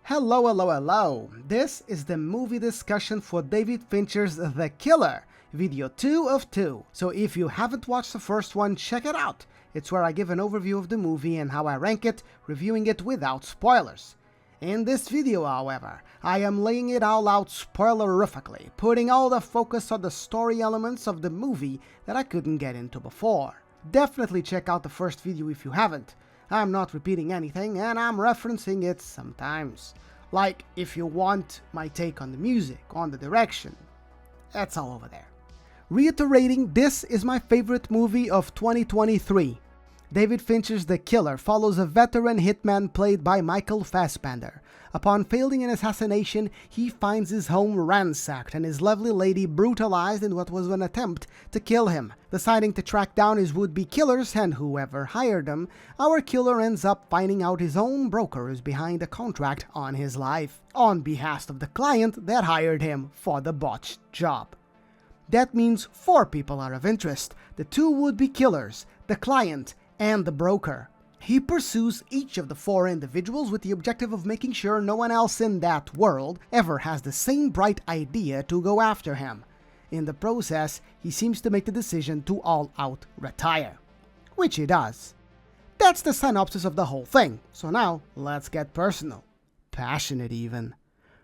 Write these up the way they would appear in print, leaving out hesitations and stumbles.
Hello, hello, hello! This is the movie discussion for David Fincher's The Killer, video 2 of 2. So if you haven't watched the first one, check it out. It's where I give an overview of the movie and how I rank it, reviewing it without spoilers. In this video, however, I am laying it all out spoilerifically, putting all the focus on the story elements of the movie that I couldn't get into before. Definitely check out the first video if you haven't. I'm not repeating anything, and I'm referencing it sometimes. Like, if you want my take on the music, on the direction, that's all over there. Reiterating, this is my favorite movie of 2023. David Fincher's The Killer follows a veteran hitman played by Michael Fassbender. Upon failing an assassination, he finds his home ransacked and his lovely lady brutalized in what was an attempt to kill him. Deciding to track down his would-be killers and whoever hired them, our killer ends up finding out his own broker is behind a contract on his life, on behalf of the client that hired him for the botched job. That means 4 people are of interest: the 2 would-be killers, the client, and the broker. He pursues each of the 4 individuals with the objective of making sure no one else in that world ever has the same bright idea to go after him. In the process, he seems to make the decision to all-out retire. Which he does. That's the synopsis of the whole thing, so now let's get personal. Passionate even.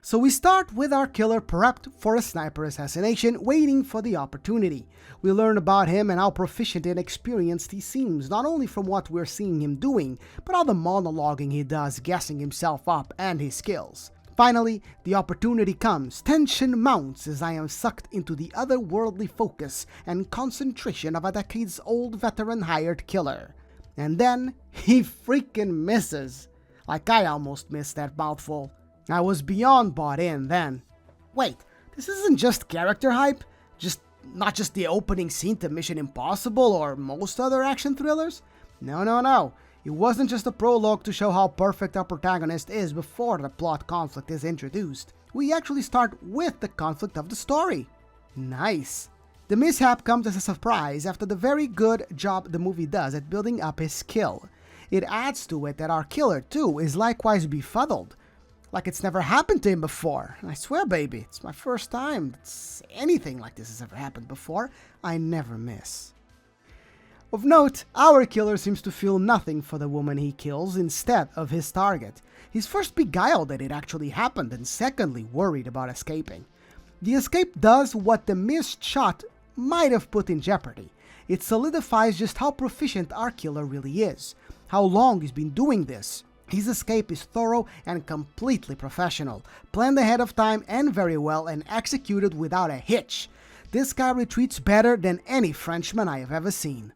So we start with our killer prepped for a sniper assassination, waiting for the opportunity. We learn about him and how proficient and experienced he seems, not only from what we're seeing him doing, but all the monologuing he does, gassing himself up and his skills. Finally, the opportunity comes. Tension mounts as I am sucked into the otherworldly focus and concentration of a decades-old veteran hired killer. And then, he freaking misses. Like I almost missed that mouthful. I was beyond bought in then. Wait, this isn't just character hype? Not just the opening scene to Mission Impossible or most other action thrillers? No. It wasn't just a prologue to show how perfect our protagonist is before the plot conflict is introduced. We actually start with the conflict of the story. Nice. The mishap comes as a surprise after the very good job the movie does at building up his skill. It adds to it that our killer, too, is likewise befuddled. Like it's never happened to him before. I swear, baby, it's my first time anything like this has ever happened before. I never miss. Of note, our killer seems to feel nothing for the woman he kills instead of his target. He's first beguiled that it actually happened, and secondly worried about escaping. The escape does what the missed shot might have put in jeopardy. It solidifies just how proficient our killer really is, how long he's been doing this. His escape is thorough and completely professional, planned ahead of time and very well, and executed without a hitch. This guy retreats better than any Frenchman I have ever seen.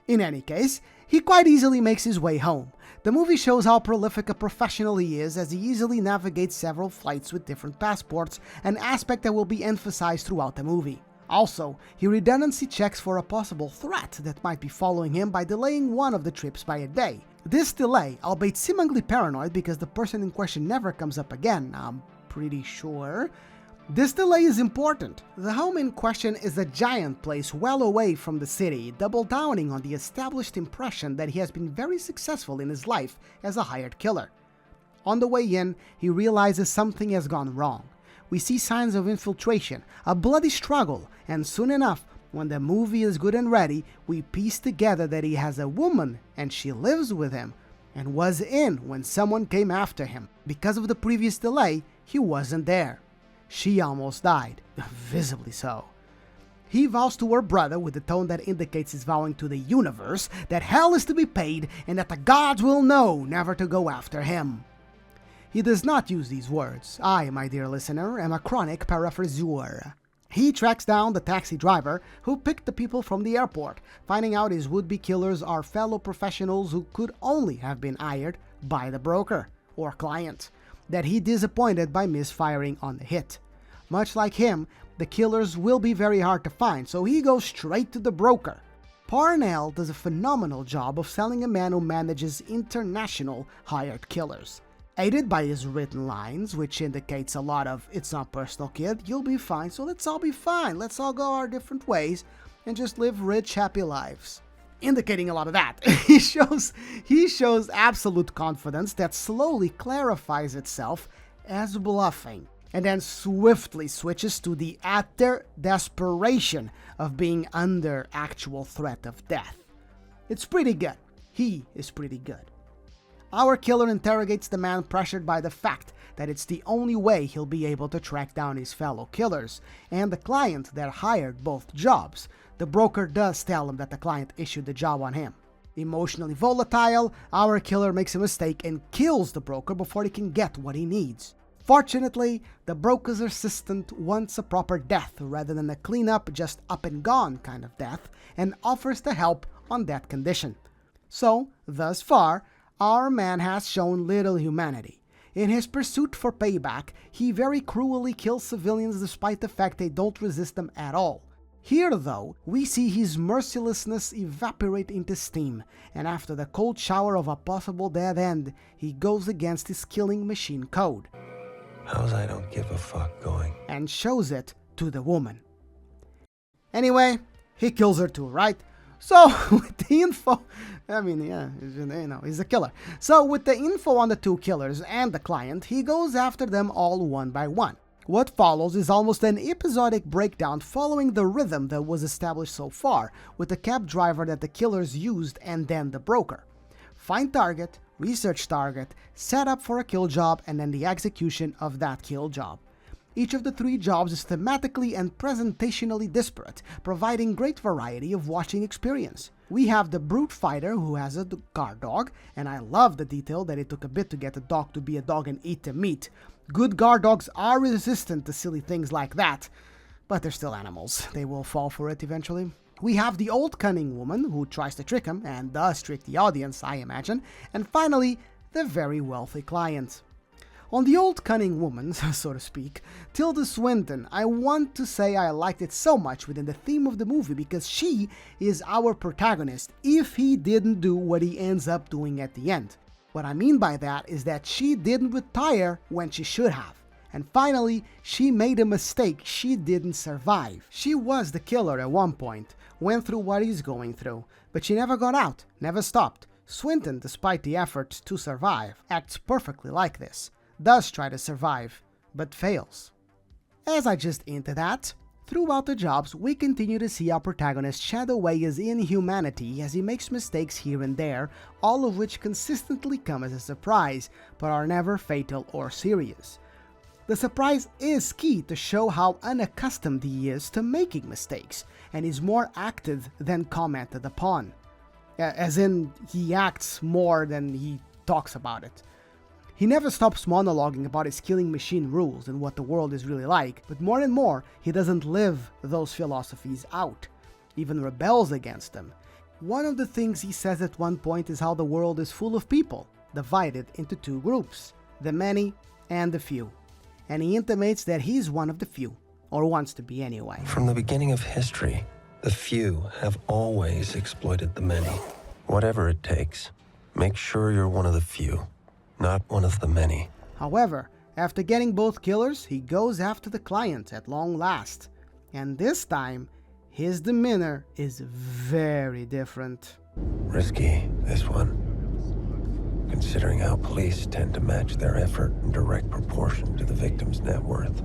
In any case, he quite easily makes his way home. The movie shows how prolific a professional he is as he easily navigates several flights with different passports, an aspect that will be emphasized throughout the movie. Also, he redundancy checks for a possible threat that might be following him by delaying one of the trips by a day. This delay, albeit seemingly paranoid because the person in question never comes up again, I'm pretty sure. This delay is important. The home in question is a giant place well away from the city, double downing on the established impression that he has been very successful in his life as a hired killer. On the way in, he realizes something has gone wrong. We see signs of infiltration, a bloody struggle, and soon enough, when the movie is good and ready, we piece together that he has a woman and she lives with him and was in when someone came after him. Because of the previous delay, he wasn't there. She almost died, visibly so. He vows to her brother with a tone that indicates he's vowing to the universe that hell is to be paid and that the gods will know never to go after him. He does not use these words. I, my dear listener, am a chronic paraphraseur. He tracks down the taxi driver who picked the people from the airport, finding out his would-be killers are fellow professionals who could only have been hired by the broker, or client, that he disappointed by misfiring on the hit. Much like him, the killers will be very hard to find, so he goes straight to the broker. Parnell does a phenomenal job of selling a man who manages international hired killers. Aided by his written lines, which indicates a lot of, "It's not personal, kid, you'll be fine, so let's all be fine, let's all go our different ways, and just live rich, happy lives." indicating a lot of that. He shows absolute confidence that slowly clarifies itself as bluffing, and then swiftly switches to the utter desperation of being under actual threat of death. It's pretty good. He is pretty good. Our killer interrogates the man pressured by the fact that it's the only way he'll be able to track down his fellow killers, and the client that hired both jobs. The broker does tell him that the client issued the job on him. Emotionally volatile, our killer makes a mistake and kills the broker before he can get what he needs. Fortunately, the broker's assistant wants a proper death rather than a clean-up, just up and gone kind of death, and offers to help on that condition. So, thus far, our man has shown little humanity. In his pursuit for payback, he very cruelly kills civilians despite the fact they don't resist them at all. Here, though, we see his mercilessness evaporate into steam, and after the cold shower of a possible dead end, he goes against his killing machine code. How's I don't give a fuck going? And shows it to the woman. Anyway, he kills her too, right? So, with the info, he's a killer. So, with the info on the two killers and the client, he goes after them all one by one. What follows is almost an episodic breakdown following the rhythm that was established so far, with the cab driver that the killers used and then the broker. Find target, research target, set up for a kill job, and then the execution of that kill job. Each of the three jobs is thematically and presentationally disparate, providing great variety of watching experience. We have the brute fighter who has a guard dog, and I love the detail that it took a bit to get a dog to be a dog and eat the meat. Good guard dogs are resistant to silly things like that, but they're still animals. They will fall for it eventually. We have the old cunning woman who tries to trick him, and does trick the audience, I imagine. And finally, the very wealthy client. On the old cunning woman, so to speak, Tilda Swinton, I want to say I liked it so much within the theme of the movie because she is our protagonist if he didn't do what he ends up doing at the end. What I mean by that is that she didn't retire when she should have. And finally, she made a mistake she didn't survive. She was the killer at one point, went through what he's going through, but she never got out, never stopped. Swinton, despite the efforts to survive, acts perfectly like this. Does try to survive, but fails. As I just hinted at, throughout the jobs we continue to see our protagonist shadow away his inhumanity as he makes mistakes here and there, all of which consistently come as a surprise, but are never fatal or serious. The surprise is key to show how unaccustomed he is to making mistakes, and is more acted than commented upon. As in, he acts more than he talks about it. He never stops monologuing about his killing machine rules and what the world is really like, but more and more, he doesn't live those philosophies out, even rebels against them. One of the things he says at one point is how the world is full of people, divided into two groups, the many and the few. And he intimates that he's one of the few, or wants to be anyway. From the beginning of history, the few have always exploited the many. Whatever it takes, make sure you're one of the few. Not one of the many. However, after getting both killers, he goes after the client at long last. And this time, his demeanor is very different. Risky, this one. Considering how police tend to match their effort in direct proportion to the victim's net worth.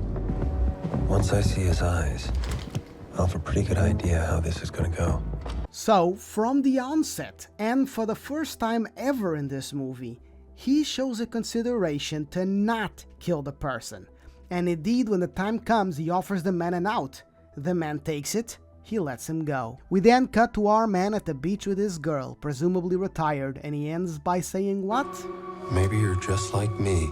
Once I see his eyes, I'll have a pretty good idea how this is gonna go. So, from the onset, and for the first time ever in this movie, he shows a consideration to not kill the person. And indeed, when the time comes, he offers the man an out. The man takes it, he lets him go. We then cut to our man at the beach with his girl, presumably retired, and he ends by saying what? Maybe you're just like me.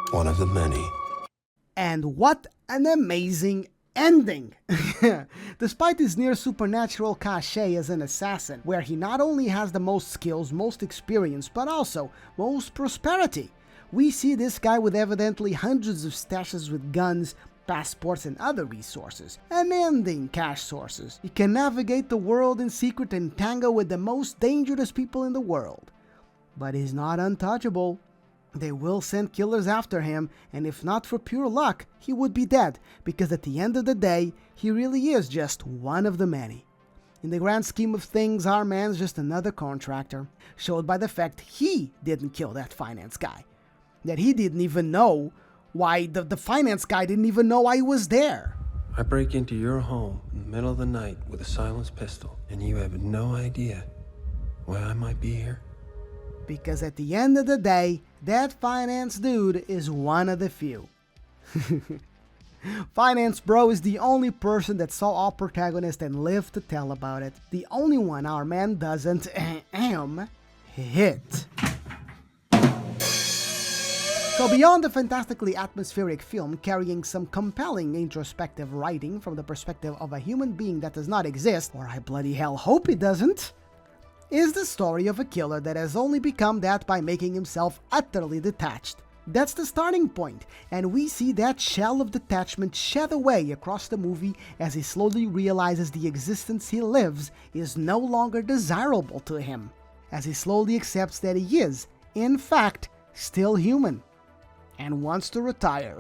One of the many. And what an amazing ending! Despite his near supernatural cachet as an assassin, where he not only has the most skills, most experience, but also most prosperity, we see this guy with evidently hundreds of stashes with guns, passports, and other resources, unending cash sources. He can navigate the world in secret and tango with the most dangerous people in the world. But he's not untouchable. They will send killers after him, and if not for pure luck, he would be dead, because at the end of the day, he really is just one of the many. In the grand scheme of things, our man's just another contractor, showed by the fact he didn't kill that finance guy. That he didn't even know why, the finance guy didn't even know why he was there. I break into your home in the middle of the night with a silenced pistol, and you have no idea why I might be here? Because at the end of the day, that finance dude is one of the few. Finance Bro is the only person that saw our protagonist and lived to tell about it. The only one our man doesn't hit. So beyond the fantastically atmospheric film carrying some compelling introspective writing from the perspective of a human being that does not exist, or I bloody hell hope it doesn't, is the story of a killer that has only become that by making himself utterly detached. That's the starting point, and we see that shell of detachment shed away across the movie as he slowly realizes the existence he lives is no longer desirable to him, as he slowly accepts that he is, in fact, still human, and wants to retire.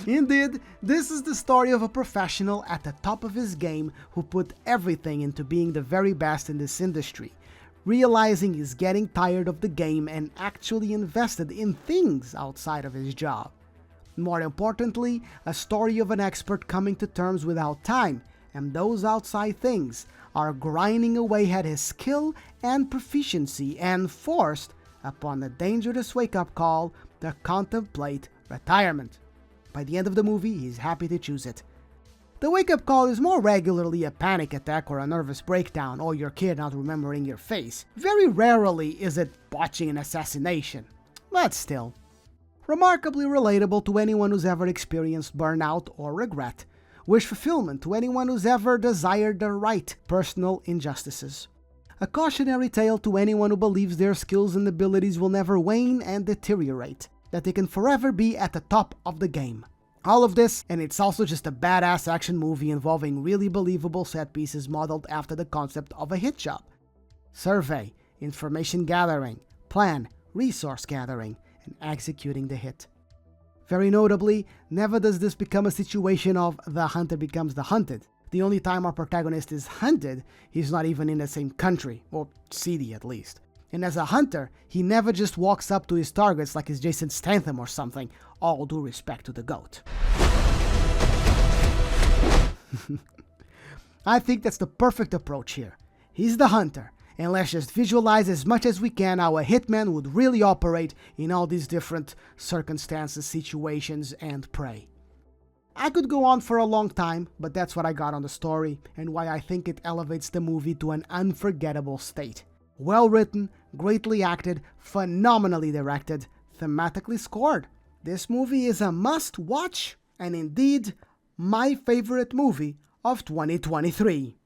Indeed, this is the story of a professional at the top of his game who put everything into being the very best in this industry, realizing he's getting tired of the game and actually invested in things outside of his job. More importantly, a story of an expert coming to terms with how time and those outside things are grinding away at his skill and proficiency, and forced upon the dangerous wake-up call to contemplate retirement. By the end of the movie, he's happy to choose it. The wake-up call is more regularly a panic attack or a nervous breakdown or your kid not remembering your face. Very rarely is it botching an assassination, but still. Remarkably relatable to anyone who's ever experienced burnout or regret. Wish fulfillment to anyone who's ever desired the right personal injustices. A cautionary tale to anyone who believes their skills and abilities will never wane and deteriorate, that they can forever be at the top of the game. All of this, and it's also just a badass action movie involving really believable set pieces modeled after the concept of a hit job. Survey, information gathering, plan, resource gathering, and executing the hit. Very notably, never does this become a situation of the hunter becomes the hunted. The only time our protagonist is hunted, he's not even in the same country, or city at least. And as a hunter, he never just walks up to his targets like he's Jason Statham or something, all due respect to the GOAT. I think that's the perfect approach here. He's the hunter, and let's just visualize as much as we can how a hitman would really operate in all these different circumstances, situations, and prey. I could go on for a long time, but that's what I got on the story, and why I think it elevates the movie to an unforgettable state. Well written, greatly acted, phenomenally directed, thematically scored. This movie is a must-watch, and indeed, my favorite movie of 2023.